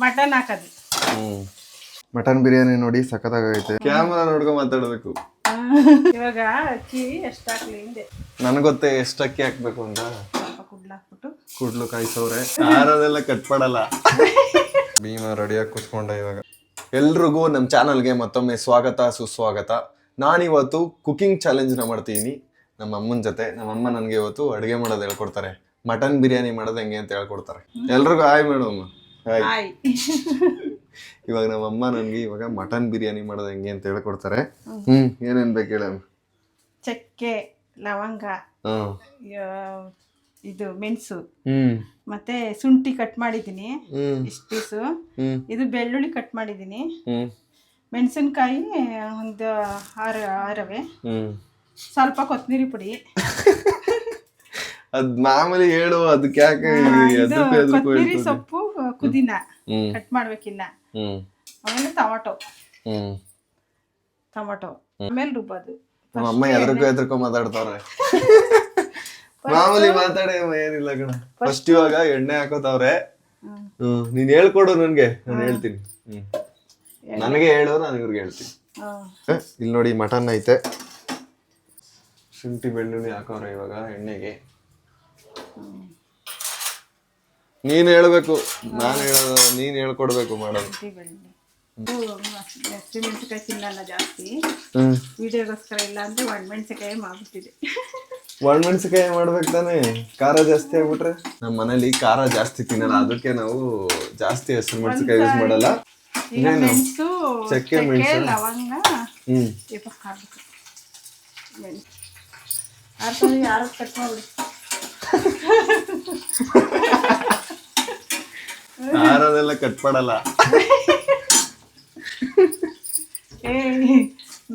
Mutton ಹಾಕೋದು. Mutton biryani ನೋಡಿ ಸಖತ್ತಾಗೈತೆ. Camera ನೋಡ್ಕೊಂಡ್ ಮಾತಾಡ್ಬೇಕು. ಇವಾಗ ಅಕ್ಕಿ ಎಷ್ಟು ಹಾಕ್ಲಿ ಹಿಂದೆ ನನಗೊತ್ತೆ ಎಷ್ಟು ಅಕ್ಕಿ ಹಾಕ್ಬೇಕು ಅಂತ. ಸ್ವಲ್ಪ ಕುಡ್ಲು ಹಾಕ್ಬಿಟ್ಟು ಕುಡ್ಲು ಕಾಯಿಸವ್ರೆ. ಯಾರದೆಲ್ಲ ಕಟ್ಪಡಲ್ಲ. ಭೀಮ ರೆಡಿಯಾಗಿ ಕೂತ್ಕೊಂಡ. ಇವಾಗ ಎಲ್ರಿಗೂ ನಮ್ಮ ಚಾನಲ್ಗೆ ಮತ್ತೊಮ್ಮೆ ಸ್ವಾಗತ ಸುಸ್ವಾಗತ. ನಾನಿವತ್ತು ಕುಕಿಂಗ್ ಚಾಲೆಂಜ್ನ ಮಾಡ್ತೀನಿ ನಮ್ಮ ಅಮ್ಮನ ಜೊತೆ. ನಮ್ಮಮ್ಮ ನನಗೆ ಇವತ್ತು ಅಡುಗೆ ಮಾಡೋದು ಹೇಳ್ಕೊಡ್ತಾರೆ. ಮಟನ್ ಬಿರಿಯಾನಿ ಮಾಡೋದು ಹೆಂಗೆ ಅಂತ ಹೇಳ್ಕೊಡ್ತಾರೆ. ಎಲ್ರಿಗೂ ಹಾಯ್ ಮೇಡಮ್. ಹಾಯ್. ಇವಾಗ ನಮ್ಮಮ್ಮ ನನಗೆ ಇವಾಗ ಮಟನ್ ಬಿರಿಯಾನಿ ಮಾಡೋದು ಹೆಂಗೆ ಅಂತ ಹೇಳ್ಕೊಡ್ತಾರೆ. ಏನೇನ್ ಬೇಕು ಹೇಳಮ್ಮ. ಚಕ್ಕೆ, ಲವಂಗ, ಇದು ಮೆಣಸು, ಮತ್ತೆ ಶುಂಠಿ ಕಟ್ ಮಾಡಿದ್ದೀನಿ ಇಷ್ಟು ಪೀಸು. ಇದು ಬೆಳ್ಳುಳ್ಳಿ ಕಟ್ ಮಾಡಿದ್ದೀನಿ. ಮೆಣಸಿನ್ಕಾಯಿ ಒಂದು ಆರವೆ, ಸ್ವಲ್ಪ ಕೊತ್ತಂಬರಿ ಪುಡಿ. ಅದ್ ಮಾಮೂಲಿ ಹೇಳು. ಅದಕ್ಕೆ ಯಾಕೆ ಕೊತ್ತಂಬರಿ ಸೊಪ್ಪು, ಪುದೀನ ಕಟ್ ಮಾಡ್ಬೇಕಿನ್ನ. ಆಮೇಲೆ ಟೊಮಟೊ, ಆಮೇಲೆ ರುಬ್ಬೋದು. ನಮ್ಮಮ್ಮ ಎದ್ರಕೋ ಮಾತಾಡ್ತಾವ್ರೆ. ಮಾಮೂಲಿ ಮಾತಾಡಿ ಏನಿಲ್ಲ ಕಣ. ಫಸ್ಟ್ ಇವಾಗ ಎಣ್ಣೆ ಹಾಕೋತಾವ್ರೆ. ನೀನ್ ಹೇಳ್ಕೊಡು ನನ್ಗೆ, ನಾನು ಹೇಳ್ತೀನಿ. ನನಗೆ ಹೇಳು, ನಾನು ಇವ್ರಿಗೆ ಹೇಳ್ತೀನಿ. ಇಲ್ಲಿ ನೋಡಿ ಮಟನ್ ಐತೆ. ಶುಂಠಿ ಬೆಳ್ಳುಳ್ಳಿ ಹಾಕೋರೆ ಇವಾಗ ಎಣ್ಣೆಗೆ. ನೀನ್ ಹೇಳ್ಬೇಕು, ನಾನು ಹೇಳೋದು ನೀನ್ ಹೇಳ್ಕೊಡ್ಬೇಕು ಮಾಡೋದು. ಹಸಿಮೆಣಸಿನಕಾಯಿ ತಿನ್ನಲ್ಲ ಜಾಸ್ತಿ, ವಿಡಿಯೋಗೋಸ್ಕರ. ಇಲ್ಲ ಅಂದ್ರೆ ಒಣಮೆಣಸಿನಕಾಯಿ ಮಾಡ್ಬಿಟ್ಟಿದೆ. ಒಣಮೆಣಸಿನಕಾಯಿ ಮಾಡ್ಬೇಕು ತಾನೆ, ಖಾರ ಜಾಸ್ತಿ ಆಗ್ಬಿಟ್ರೆ. ನಮ್ಮ ಮನೇಲಿ ಖಾರ ಜಾಸ್ತಿ ತಿನ್ನಲ್ಲ, ಅದಕ್ಕೆ ನಾವು ಜಾಸ್ತಿ ಹಸಿರು ಮೆಣಸಿನಕಾಯಿ ಯೂಸ್ ಮಾಡಲ್ಲ. ಮೆಣಸು, ಚಕ್ಕೆ, ಮೆಣಸು, ಲವಂಗ ಹಾಕ್ಬೇಕು. ಯಾರು ಕಟ್ ಮಾಡ್ಬಿಡಿ. ಖಾರದೆಲ್ಲ ಕಟ್ಪಡಲ್ಲ.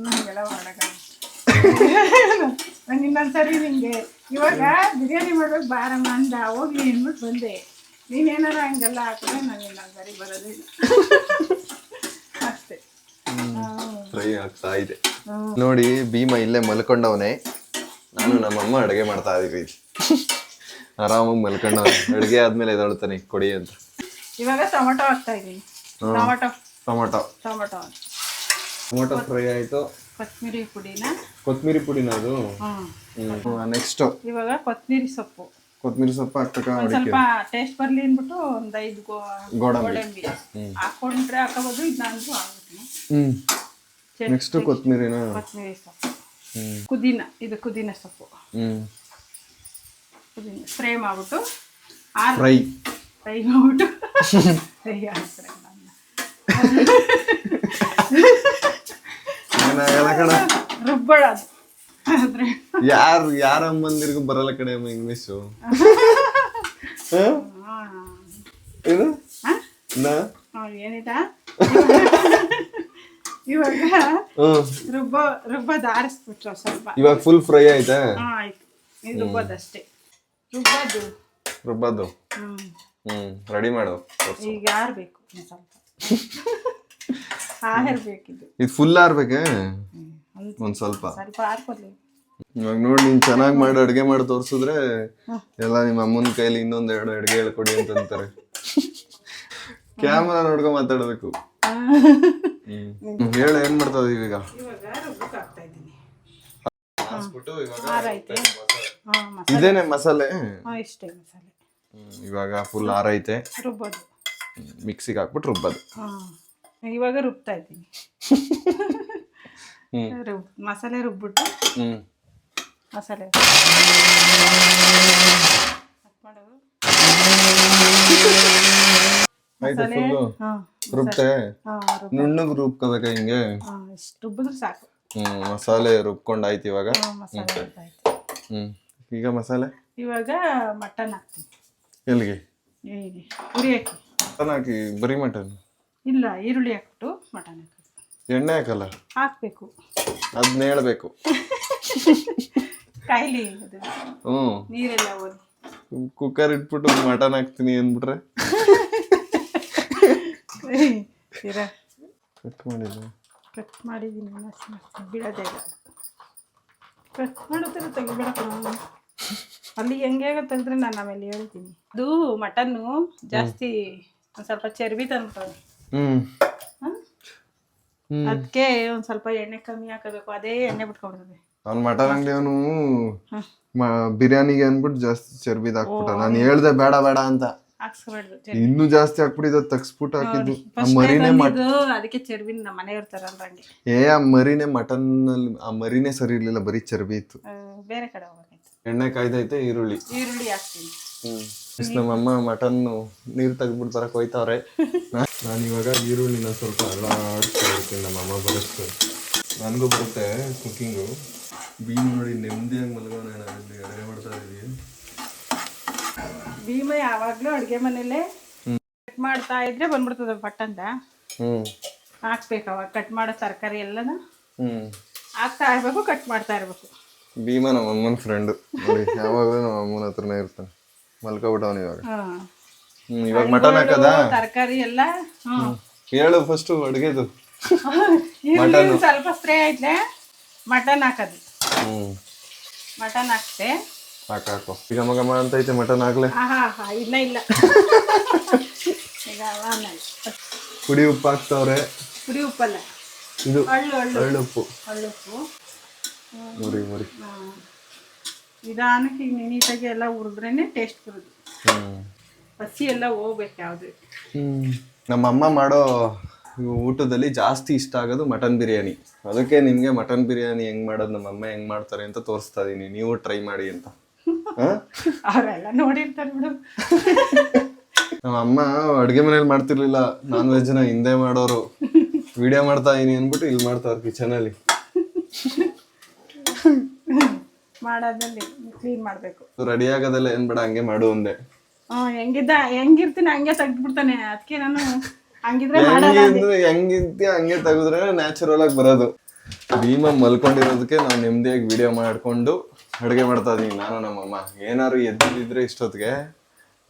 ನಂಗೆಲ್ಲ ಮಾಡಕ ನಂಗೆ ಇನ್ನೊಂದ್ಸರಿ ನಿಂಗೆ ಇವಾಗ ಬಿರಿಯಾನಿ ಮಾಡ್ಬೇಕು ಬಾರಮ್ಮ ಅಂದ, ಹೋಗ್ಲಿ ಅಂದ್ಬಿಟ್ಟು ಬಂದೆ. ನೀನೇನಾರ ಹಂಗೆಲ್ಲ ಹಾಕಿದ್ರೆ ನಂಗೆ ಇನ್ನೊಂದ್ಸರಿ ಬರೋದಿಲ್ಲ ಅಷ್ಟೇ. ಫ್ರೈ ಆಗ್ತಾ ಇದೆ ನೋಡಿ. ಭೀಮ ಇಲ್ಲೇ ಮಲ್ಕೊಂಡವನೇ. ನಾನು ನಮ್ಮಮ್ಮ ಅಡುಗೆ ಮಾಡ್ತಾ ಇದೀವಿ. ಆರಾಮಾಗಿ ಮಲ್ಕೊಂಡವ. ಅಡುಗೆ ಆದ್ಮೇಲೆ ಎದೊಳ್ತಾನೆ ಕೊಡಿ ಅಂತ. ಇವಾಗ ಟೊಮೊಟೊ ಹಾಕ್ತಾ ಇದೀನಿ. ಟೊಮೊಟೊ ಫ್ರೈ ಆಯ್ತು. ಕೊತ್ತಂಬರಿ ಪುಡಿನ ಅದು. ನೆಕ್ಸ್ಟ್ ಇವಾಗ ಕೊತ್ತಂಬರಿ ಸೊಪ್ಪು ಹಾಕ್ತಕ್ಕ. ಸ್ವಲ್ಪ ಟೇಸ್ಟ್ ಬರ್ಲಿ ಅಂದ್ಬಿಟ್ಟು ಒಂದ್ 5 ಗೋಡಂಬಿ ಹಾಕೊಂಡ್ರೆ ಹಾಕೋಬಹುದು. ಇದಂತೂ ಆಗುತ್ತೆ. ನೆಕ್ಸ್ಟ್ ಕೊತ್ತಂಬರಿ ಸೊಪ್ಪು, ಪುದೀನ ಸೊಪ್ಪು ಸ್ಪ್ರೇ ಮಾಡ್ಬಿಟ್ಟು ಫ್ರೈ ಮಾಡ್ಬಿಟ್ಟು ರುಬ್ಬಳದು. ಯಾರಮ್ಮಂದಿರ್ಗು ಬರಲ್ಲ ಕಡೆ ಇಂಗ್ಲಿಷು. ಏನಿದ ಇವಾಗ ರುಬ್ಬದ ಆರಿಸ್ಬಿಟ್ರು ಸ್ವಲ್ಪ. ಇವಾಗ ಫುಲ್ ಫ್ರೈ ಆಯ್ತಾ? ಆಯ್ತು. ಇದು ರುಬ್ಬೋದಷ್ಟೇ. ರುಬ್ಬದು ರೆಡಿ ಮಾಡು. ಈಗ ಆರ್ಬೇಕು ಸ್ವಲ್ಪ. ಆರ್ಬೇಕಿದು. ಇದು ಫುಲ್ ಆರ್ಬೇಕೆ? ಒಂದ್ ಸ್ವಲ್ಪ ಆರ್ಕೊಡ್ಲಿ. ಇವಾಗ ನೋಡಿ, ನೀನ್ ಚೆನ್ನಾಗಿ ಮಾಡಿ ಅಡ್ಗೆ ಮಾಡಿ ತೋರ್ಸಿದ್ರೆ ಎಲ್ಲ ನಿಮ್ಮ ಅಮ್ಮನ ಕೈಲಿ ಇನ್ನೊಂದೆರಡು ಅಡ್ಗೆ ಹೇಳ್ಕೊಡಿ ಅಂತಂತಾರೆ. ಕ್ಯಾಮರಾ ನೋಡ್ಕೊಂಡ್ ಮಾತಾಡ್ಬೇಕು. ಹೇಳು, ಏನ್ ಮಾಡ್ತಾ ಇದೀವಿ ಈಗ? ಇದೇನೆ ಮಸಾಲೆ. ಇಷ್ಟೇ ಮಸಾಲೆ. ಇವಾಗ ಫುಲ್ ಆರೈತೆ. ರುಬ್ಬೋದು. ಮಿಕ್ಸಿಗೆ ಹಾಕ್ಬಿಟ್ಟು ರುಬ್ಬೋದು. ಇವಾಗ ರುಬ್ತಾ ಇದ್ದೀನಿ. ಮಸಾಲೆ ರುಬ್ಬಿಟ್ಟು ಮಸಾಲೆ ರುಬ್ತೆ ನುಣ್ಣಗ್ ರುಬ್ಕೋಬೇಕ ಹಿಂಗೆ. ರುಬ್ಬಿದ್ರೆ ಸಾಕು. ಮಸಾಲೆ ರುಬ್ಕೊಂಡಾಯ್ತು ಇವಾಗ. ಈಗ ಮಸಾಲೆ ಇವಾಗ ಮಟನ್ ಹಾಕ್ತೀನಿ. ಎಲ್ಲಿಗೆ? ಉರಿ ಹಾಕಿ ಮಟನ್ ಹಾಕಿ. ಬರೀ ಮಟನ್ ಇಲ್ಲ, ಈರುಳ್ಳಿ ಹಾಕ್ಬಿಟ್ಟು ಮಟನ್ ಹಾಕಿ. ಎಣ್ಣೆ ಹಾಕಲ್ಲ? ಹಾಕ್ಬೇಕು. ಅದನ್ನ ಹೇಳ್ಬೇಕು. ಕಾಯಿಲಿ ಅದು. ನೀರೆಲ್ಲ ಹೋಗಿ ಕುಕ್ಕರ್ ಇಟ್ಬಿಟ್ಟು ಮಟನ್ ಹಾಕ್ತೀನಿ ಅಂದ್ಬಿಟ್ರೆ ಕಟ್ ಮಾಡಿದ್ದೀನಿ. ಬಿಡೋದೇ ಇಲ್ಲ. ಕಟ್ ಮಾಡೋದ್ರೆ ತೆಗಿಬೇಡ. ಅಲ್ಲಿ ಹೆಂಗೆ ತೆಗೆದ್ರೆ ನಾನು ಆಮೇಲೆ ಹೇಳ್ತೀನಿ. ಅದು ಮಟನ್ನು ಜಾಸ್ತಿ ಒಂದು ಸ್ವಲ್ಪ ಚರ್ಬಿ ತಂದ್ಬಿಟ್ಟವ್ನೆ. ಹ್ಮ್ ಅದಕ್ಕೆ ಒಂದು ಸ್ವಲ್ಪ ಎಣ್ಣೆ ಕಮ್ಮಿ ಹಾಕಬೇಕು, ಅದೇ ಎಣ್ಣೆ ಬಿಟ್ಕೊಬಿಡ್ತದೆ. ಅವ್ನು ಮಟನ್ ಅಂಗಡಿ ಅವನು ಬಿರಿಯಾನಿಗೆ ಅಂದ್ಬಿಟ್ಟು ಜಾಸ್ತಿ ಚರ್ಬಿದ್ ಹಾಕ್ಬಿಟ್ಟ. ನಾನು ಹೇಳ್ದೆ ಬೇಡ ಬೇಡ ಅಂತ, ಹಾಕ್ಸ್ಕೊಬಾರ್ದು. ಇನ್ನೂ ಜಾಸ್ತಿ ಹಾಕ್ಬಿಟ್ಟಿದ್ದ, ತಗ್ಸ್ಬಿಟ್ಟು ಹಾಕಿದ್ದು. ಆ ಮರಿನೇ ಅದಕ್ಕೆ ಚರ್ಬಿನ ನಮ್ಮ ಮನೆ ಇರ್ತಾರಲ್ಲ ಹಂಗೆ. ಆ ಮರಿನೇ ಮಟನ್ ಅಲ್ಲಿ ಆ ಮರಿನೇ ಸರಿ ಇರ್ಲಿಲ್ಲ, ಬರೀ ಚರ್ಬಿ ಇತ್ತು. ಬೇರೆ ಕಡೆ ಹೋಗ್ಬೇಕಾಯ್ತು. ಎಣ್ಣೆ ಕಾಯ್ದೈತೆ, ಈರುಳ್ಳಿ ಹಾಕ್ತೀನಿ. ನಮ್ಮಮ್ಮ ಮಟನ್ ನೀರ್ ತೆಗ್ದ್ಬಿಟ್ಟು ಬರಕ್ ಹೋಯ್ತವ್ರೆ. ನಾನು ಇವಾಗ ಈರುಳ್ಳಿನ ಸ್ವಲ್ಪ ಅಲ್ಲಾಡ್ಸ್ತಾ ಇರ್ತೀನಿ, ನಮ್ಮಮ್ಮ ಬರುತ್ತೆ. ನನಗೂ ಬರುತ್ತೆ ಕುಕ್ಕಿಂಗು. ಭೀಮ್ ನೋಡಿ ನೆಮ್ಮದಿಯಾಗಿ ಮಲ್ಗೋಣ, ನಾವಿಲ್ಲಿ ಅಡುಗೆ ಮಾಡ್ತಾ ಇದೀವಿ. ಭೀಮ ಯಾವಾಗ್ಲೂ ಅಡುಗೆ ಮನೇಲೆ ಕಟ್ ಮಾಡ್ತಾ ಇದ್ರೆ ಬಂದ್ಬಿಡ್ತದ ಪಟ್ಟಂತ. ಹಾಕ್ಬೇಕು ಅವಾಗ ಕಟ್ ಮಾಡೋ ತರಕಾರಿ ಎಲ್ಲನ ಹಾಕ್ತಾ ಇರ್ಬೇಕು, ಕಟ್ ಮಾಡ್ತಾ ಇರ್ಬೇಕು. ಭೀಮ ನಮ್ಮ ಅಮ್ಮನ ಫ್ರೆಂಡು ನೋಡಿ, ಯಾವಾಗಲೂ ನಮ್ಮ ಅಮ್ಮನ ಹತ್ರನೇ ಇರ್ತಾನೆ. ಮಲ್ಕೊಬಿಟ್ಟವನು ಇವಾಗ. ಇವಾಗ ಮಟನ್ ಹಾಕದ ತರಕಾರಿ ಎಲ್ಲ ಹೇಳು ಫಸ್ಟ್ ಅಡುಗೆದು. ಸ್ವಲ್ಪ ಸ್ಪ್ರೇ ಐತೆ, ಮಟನ್ ಹಾಕೋದು. ಮಟನ್ ಹಾಕ್ತೆ, ಹಾಕು. ಈಗ ಮಗಮ್ಮ ಅಂತ ಐತೆ ಮಟನ್ ಹಾಕ್ಲೆ. ಇಲ್ಲ ಇಲ್ಲ ಈಗ ಪುಡಿ ಉಪ್ಪು ಹಾಕ್ತವ್ರೆ. ಪುಡಿ ಉಪ್ಪಲ್ಲ, ಇದು ಹಳ್ಳುಪ್ಪು. ಮುರಿ ಮುರಿ ನಿಧಾನಕ್ಕೆ ಈಗ ನೀಟಾಗಿ ಎಲ್ಲ ಹುರಿದ್ರೇನೆ ಟೇಸ್ಟ್ ಬರೋದು. ಹಸಿ ಎಲ್ಲ ಹೋಗ್ಬೇಕು ಯಾವ್ದು. ನಮ್ಮಮ್ಮ ಮಾಡೋ ಊಟದಲ್ಲಿ ಜಾಸ್ತಿ ಇಷ್ಟ ಆಗೋದು ಮಟನ್ ಬಿರಿಯಾನಿ. ಅದಕ್ಕೆ ನಿಮ್ಗೆ ಮಟನ್ ಬಿರಿಯಾನಿ ಹೆಂಗ್ ಮಾಡೋದು, ನಮ್ಮಮ್ಮ ಹೆಂಗ್ ಮಾಡ್ತಾರೆ ಅಂತ ತೋರಿಸ್ತಾ ಇದೀನಿ, ನೀವು ಟ್ರೈ ಮಾಡಿ ಅಂತ. ಅವರೆಲ್ಲ ನೋಡಿರ್ತಾರೆ ಬಿಡು. ನಮ್ಮಮ್ಮ ಅಡ್ಗೆ ಮನೇಲಿ ಮಾಡ್ತಿರ್ಲಿಲ್ಲ, ನಾನ್ ವೆಜ್ ನ ಹಿಂದೆ ಮಾಡೋರು. ವಿಡಿಯೋ ಮಾಡ್ತಾ ಇದೀನಿ ಅನ್ಬಿಟ್ಟು ಇಲ್ಲಿ ಮಾಡ್ತಾವ್ರ ಕಿಚನ್ ಅಲ್ಲಿ. ಮಾಡೋದ್ರಲ್ಲಿ ಕ್ಲೀನ್ ಮಾಡ್ಬೇಕು. ರೆಡಿ ಆಗೋದಲ್ಲ ಏನ್ ಬೇಡ, ಹಂಗೆ ಮಾಡು ಒಂದೇ. ಹೆಂಗಿರ್ತೀನಿ ಹಂಗೆ ತೆಗ್ದ್ಬಿಡ್ತಾನೆ. ಅದಕ್ಕೆ ನಾನು ಹಂಗಿದ್ರೆ ಹೆಂಗಿರ್ತಿ ಹಂಗೆ ತೆಗೆದ್ರೆ ನ್ಯಾಚುರಲ್ ಆಗಿ ಬರೋದು. ಭೀಮ ಮಲ್ಕೊಂಡಿರೋದಕ್ಕೆ ನಾವು ನೆಮ್ಮದಿಯಾಗಿ ವಿಡಿಯೋ ಮಾಡ್ಕೊಂಡು ಅಡುಗೆ ಮಾಡ್ತಾ ಇದೀನಿ ನಾನು ನಮ್ಮಮ್ಮ. ಏನಾದ್ರು ಎದ್ದಿದ್ರೆ ಇಷ್ಟೊತ್ತಿಗೆ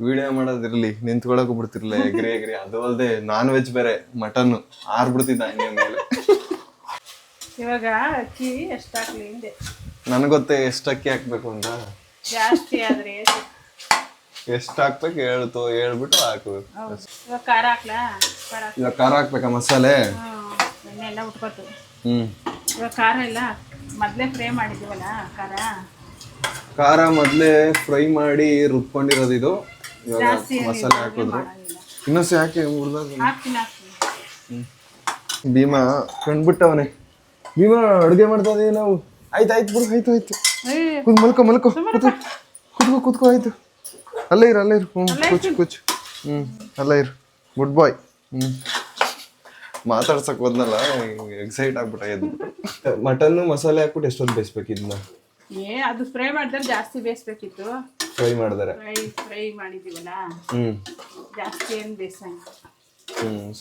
ವಿಡಿಯೋ ಮಾಡೋದಿರ್ಲಿ, ನಿಂತ್ಕೊಳಕ್ ಬಿಡ್ತಿರ್ಲಿಲ್ಲ, ಎಗ್ರಿ. ಅದು ಅಲ್ಲದೆ ನಾನ್ ವೆಜ್ ಬೇರೆ, ಮಟನ್ ಆರ್ಬಿಡ್ತಿದ್ದ ಹಂಗೆ ಮೇಲೆ. ಇವಾಗ ಅಕ್ಕಿ ಎಷ್ಟು ಹಾಕ್ಲಿ ಹಿಂದೆ ನನಗೊತ್ತೆ ಎಷ್ಟು ಅಕ್ಕಿ ಹಾಕ್ಬೇಕು ಅಂತ. ಜಾಸ್ತಿ ಆದ್ರೆ ಎಷ್ಟು ಹಾಕ್ಬೇಕು ಹೇಳ್ಬಿಟ್ಟು ಹಾಕ್ಬೇಕು. ಇವಾಗ ಖಾರ ಹಾಕ್ಲಾ? ಇವಾಗ ಖಾರ ಹಾಕ್ಬೇಕಾ? ಮಸಾಲೆ ಎಣ್ಣೆ ಎಲ್ಲ ಉಟ್ಕೋತು. ಇವಾಗ ಖಾರ ಎಲ್ಲ ಮೊದಲೇ ಫ್ರೈ ಮಾಡಿದ್ದೀವಲ್ಲ, ಖಾರ ಮೊದಲೇ ಫ್ರೈ ಮಾಡಿ ರುಬ್ಕೊಂಡಿರೋದು ಇದು. ಇವಾಗ ಮಸಾಲೆ ಹಾಕಿದ್ರು ಇನ್ನೊಂದ್ಸಿ ಹಾಕಿ ಹಾಕ್ತೀನಿ. ಭೀಮಾ ಕಂಡ್ಬಿಟ್ಟವನೆ. ಭೀಮಾ ಅಡುಗೆ ಮಾಡ್ತಾ ಇದೀವಿ ನಾವು. ಆಯ್ತು ಬಿಡು, ಆಯ್ತು ಮಲ್ಕೋ ಕೂತ್ಕೋ ಆಯ್ತು. ಅಲ್ಲೇ ಇರು ಕುಚ್ ಅಲ್ಲೇ ಇರು. ಗುಡ್ ಬಾಯ್. ಮಾತಾಡ್ಸಕ್ ಹೋದ್ನಲ್ಲ, ಎಕ್ಸೈಟ್ ಆಗ್ಬಿಟ್ಟ ಎದ್ದು. ಮಟನ್ ಮಸಾಲೆ ಹಾಕ್ಬಿಟ್ಟು ಎಷ್ಟೊಂದು ಬೇಯಿಸ್ಬೇಕು ಇದನ್ನ? ಅದು ಫ್ರೈ ಮಾಡಿದ್ರೆ ಜಾಸ್ತಿ ಬೇಯಿಸ್ಬೇಕಿತ್ತು. ಫ್ರೈ ಮಾಡಿದ್ರೆ ಫ್ರೈ ಮಾಡಿದೀವಲ್ಲ, ಜಾಸ್ತಿ ಏನು ಬೇಯಿಸಂಗ.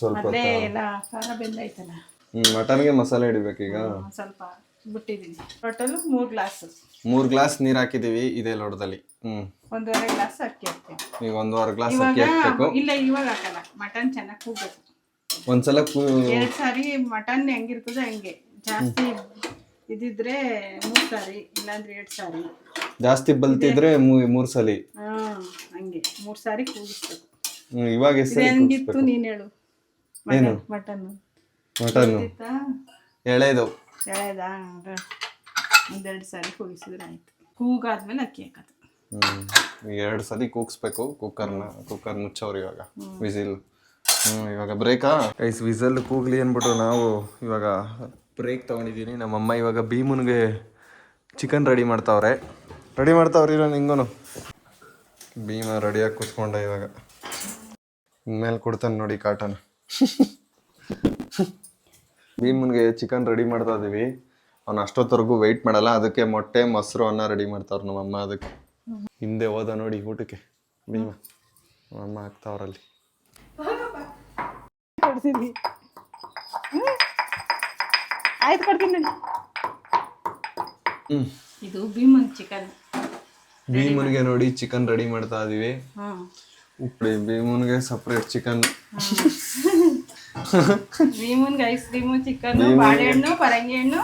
ಸ್ವಲ್ಪ ಎಲ್ಲ ಖಾರ ಬೆಂದೈತಲ್ಲ. ಮಟನ್ಗೆ ಮಸಾಲೆ ಹಿಡಿಬೇಕು. ಈಗ ಸ್ವಲ್ಪ ಬಿಟ್ಟಿದ್ದೀನಿ. ಟೋಟಲ್ 3 ಗ್ಲಾಸ್ ನೀರ್ ಹಾಕಿದೀವಿ ಇದೇ ಲೋಟದಲ್ಲಿ. 1.5 ಗ್ಲಾಸ್ ಅಕ್ಕಿ ಹಾಕ್ತೀನಿ. ಈಗ 1.5 ಗ್ಲಾಸ್ ಅಕ್ಕಿ ಹಾಕ್ಬೇಕು. ಇಲ್ಲ ಇವಾಗ ಹಾಕಲ್ಲ, ಮಟನ್ ಚೆನ್ನಾಗಿ ಕೂಗ್ಬೇಕು. ಒಂದ್ಸಲ 2 ಸಾರಿ ಮಟನ್ ಹೆಂಗಿರ್ತದೆ ಹಂಗೆ. ಜಾಸ್ತಿ ಇದಿದ್ರೆ 3 ಸಾರಿ, ಇಲ್ಲಾಂದ್ರೆ 2 ಸಾರಿ. ಜಾಸ್ತಿ ಬಲ್ತಿದ್ರೆ 3 ಸಲ. ಹಂಗೆ 3 ಸಾರಿ ಕೂಗಿಸ್ಬೇಕು. ಇವಾಗ ಹೆಂಗಿತ್ತು ನೀನ್ ಹೇಳು? ಮಟನ್ ಎಳೆದು ಎಳೆದಾ? 1-2 ಸಾರಿ ಕೂಗಿಸಿದ್ರೆ ಆಯ್ತು. ಕೂಗಾದ್ಮೇಲೆ ಅಕ್ಕಿ ಹಾಕೋದು. 2 ಸಲ ಕೂಗಿಸ್ಬೇಕು ಕುಕ್ಕರ್ ಮುಚ್ಚೋರು. ಇವಾಗ ವಿಸಿಲ್. ಇವಾಗ ಬ್ರೇಕಾ ಗೈಸ್? ವಿಸಲ್ ಕೂಗ್ಲಿ ಅಂದ್ಬಿಟ್ಟು ನಾವು ಇವಾಗ ಬ್ರೇಕ್ ತೊಗೊಂಡಿದ್ದೀನಿ. ನಮ್ಮಮ್ಮ ಇವಾಗ ಭೀಮನ್ಗೆ ಚಿಕನ್ ರೆಡಿ ಮಾಡ್ತಾವ್ರೆ. ಇಲ್ಲ ನಿಂಗೂ ಭೀಮ ರೆಡಿಯಾಗಿ ಕೂತ್ಕೊಂಡ. ಇವಾಗ ಇನ್ಮೇಲೆ ಕೊಡ್ತಾನೆ ನೋಡಿ ಕಾಟನ. ಭೀಮನ್ಗೆ ಚಿಕನ್ ರೆಡಿ ಮಾಡ್ತಾ ಇದೀವಿ. ಅವ್ನು ಅಷ್ಟೊತ್ತವರೆಗೂ ವೆಯ್ಟ್ ಮಾಡಲ್ಲ, ಅದಕ್ಕೆ ಮೊಟ್ಟೆ ಮೊಸರು ಅನ್ನ ರೆಡಿ ಮಾಡ್ತಾವ್ರ ನಮ್ಮಮ್ಮ. ಅದಕ್ಕೆ ಹಿಂದೆ ಹೋದ ನೋಡಿ ಊಟಕ್ಕೆ ಭೀಮ. ನಮ್ಮಮ್ಮ ಹಾಕ್ತಾವ್ರಲ್ಲಿ. ಆಯ್ತು, ಕೊಡ್ತೀನಿ. ಇದು ಭೀಮನ್ ಚಿಕನ್. ಭೀಮನ್ಗೆ ನೋಡಿ ಚಿಕನ್ ರೆಡಿ ಮಾಡ್ತಾ ಇದೀವಿ. ಭೀಮನ್ಗೆ ಸಪ್ರೇಟ್ ಚಿಕನ್. ಭೀಮನ್ಗೆ ಐಸ್ ಕ್ರೀಮು, ಚಿಕನ್, ಬಾಳೆಹಣ್ಣು, ಪರಂಗಿ ಹಣ್ಣು,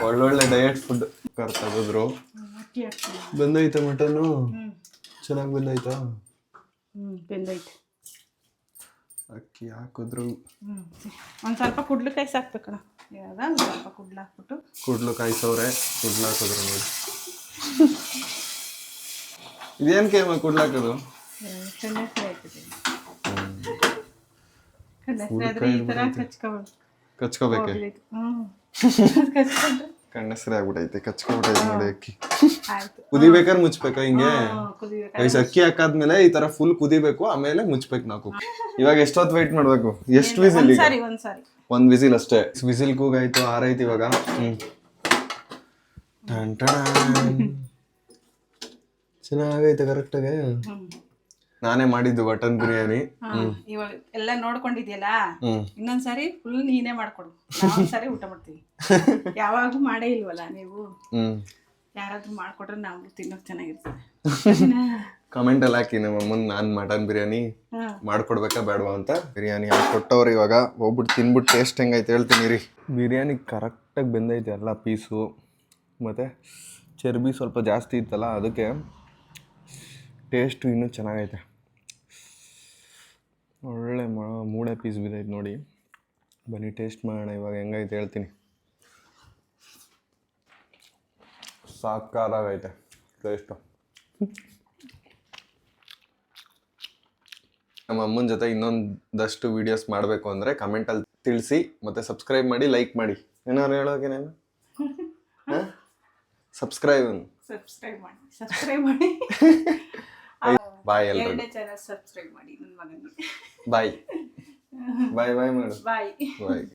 ಒಳ್ಳೊಳ್ಳೆ ಡಯಟ್ ಫುಡ್ ತೆಗೆದ್ರು. ಬಂದೈತೆ ಮಟನ್ನು? ಚೆನ್ನಾಗಿ ಬಂದೈತಾ? ಬೆಂದೈತೆ. ಅಕ್ಕಿ ಹಾಕಿದ್ರು ಒಂದು ಸ್ವಲ್ಪ ಕುಡ್ಲಕಾಯಿ ಸಾಕ್ಬೇಕಣ್ಣ. ಇವಾಗ ಒಂದು ಸ್ವಲ್ಪ ಕುಡ್ಲು ಹಾಕ್ಬಿಟ್ಟು ಕುಡ್ಲು ಕಾಯಿಸೋರೆ ಕುಡ್ಲು ಹಾಕಿದ್ರು ನೋಡಿ. ಇದೇನು ಕೇಮ ಕುಡ್ಲು ಹಾಕೋದು? ಕಣ್ಣೆಸರು ಆಯ್ತದೆ. ಕಣ್ಣೆಸರು ಆದ್ರೆ ಈ ಥರ ಕಚ್ಕೋಬೇಕೆ? ಕಚ್ಕೊಂಡ್ರೆ ಕಣ್ಣೆಸರೆ ಆಗ್ಬಿಟ್ಟೈತೆ, ಕಚ್ಕೊಬಿಟ್ಟೈತೆ ನೋಡಿ ಅಕ್ಕಿ. ಆಯ್ತು. ಕುದಿಬೇಕಾದ್ರೆ ಮುಚ್ಬೇಕಾ ಹಿಂಗೆ? ಕುದಿಬೇಕು. ಗೈಸ್ ಅಕ್ಕಿ ಹಾಕಾದ್ಮೇಲೆ ಈ ತರ ಫುಲ್ ಕುದಿಬೇಕು, ಆಮೇಲೆ ಮುಚ್ಬೇಕು ನಾವು. ಇವಾಗ ಎಷ್ಟೊತ್ತು ವೆಯ್ಟ್ ಮಾಡ್ಬೇಕು? ಎಷ್ಟು ವಿಸಿಲ್? ಒಂದ್ಸಾರಿ ಒಂದ್ ವಿಸಿಲ್ ಅಷ್ಟೇ. ವಿಸಿಲ್ ಕೂಗಾಯ್ತು, ಆರೈತು ಇವಾಗ. ಚೆನ್ನಾಗೈತೆ ಕರೆಕ್ಟಾಗೆ. ನಾನೇ ಮಾಡಿದ್ದು ಮಟನ್ ಬಿರಿಯಾನಿ. ಇವಾಗ ಎಲ್ಲ ನೋಡ್ಕೊಂಡಿದ್ಯಲ್ಲ, ಇನ್ನೊಂದ್ಸಾರಿ ಫುಲ್ ನೀನೇ ಮಾಡ್ಕೊಡು. ಒಂದ್ಸಾರಿ ಊಟ ಮಾಡ್ತೀವಿ. ಯಾವಾಗೂ ಮಾಡೇ ಇಲ್ವಲ್ಲ ನೀವು. ಯಾರಾದ್ರೂ ಮಾಡ್ಕೊಟ್ರೆ ನಾವು ತಿನ್ನೋಕ್ ಚೆನ್ನಾಗಿರ್ತದೆ. ಕಮೆಂಟ್ ಅಲ್ಲಿ ಹಾಕಿ ನಮ್ಮ ಅಮ್ಮನ್ ನಾನ್ ಮಟನ್ ಬಿರಿಯಾನಿ ಮಾಡ್ಕೊಡ್ಬೇಕಾ ಬೇಡವಾ ಅಂತ. ಬಿರಿಯಾನಿ ಕೊಟ್ಟವ್ರು, ಇವಾಗ ಹೋಗ್ಬಿಟ್ಟು ತಿನ್ಬಿಟ್ಟು ಟೇಸ್ಟ್ ಹೆಂಗೈತೆ ಹೇಳ್ತೀನಿ ರೀ. ಬಿರಿಯಾನಿ ಕರೆಕ್ಟಾಗಿ ಬೆಂದೈತೆ ಎಲ್ಲ ಪೀಸು, ಮತ್ತು ಚರ್ಬಿ ಸ್ವಲ್ಪ ಜಾಸ್ತಿ ಇತ್ತಲ್ಲ, ಅದಕ್ಕೆ ಟೇಸ್ಟು ಇನ್ನೂ ಚೆನ್ನಾಗೈತೆ. ಒಳ್ಳೆ ಮೂಳೆ ಪೀಸ್ ಬಿದ್ದೈತೆ ನೋಡಿ. ಬನ್ನಿ ಟೇಸ್ಟ್ ಮಾಡೋಣ ಇವಾಗ ಹೆಂಗೈತೆ ಹೇಳ್ತೀನಿ. ಸಾಕಾಗೈತೆ ಟೇಸ್ಟು. ನಮ್ಮ ಅಮ್ಮನ ಜೊತೆ ಇನ್ನೊಂದಷ್ಟು ವೀಡಿಯೋಸ್ ಮಾಡಬೇಕು ಅಂದರೆ ಕಮೆಂಟಲ್ಲಿ ತಿಳಿಸಿ, ಮತ್ತು ಸಬ್ಸ್ಕ್ರೈಬ್ ಮಾಡಿ, ಲೈಕ್ ಮಾಡಿ. ಏನಾದ್ರು ಹೇಳೋಕೆ ನಾನು ಸಬ್ಸ್ಕ್ರೈಬ್ ಮಾಡಿ ಬಾಯ್ ಎಲ್ಲರೂ. ಸಬ್ಸ್ಕ್ರೈಬ್ ಮಾಡಿ ನನ್ನ ಮಗನಿಗೆ. ಬಾಯ್ ಬಾಯ್ ಬಾಯ್ ಮಾಡು. ಬಾಯ್. ಬಾಯ್.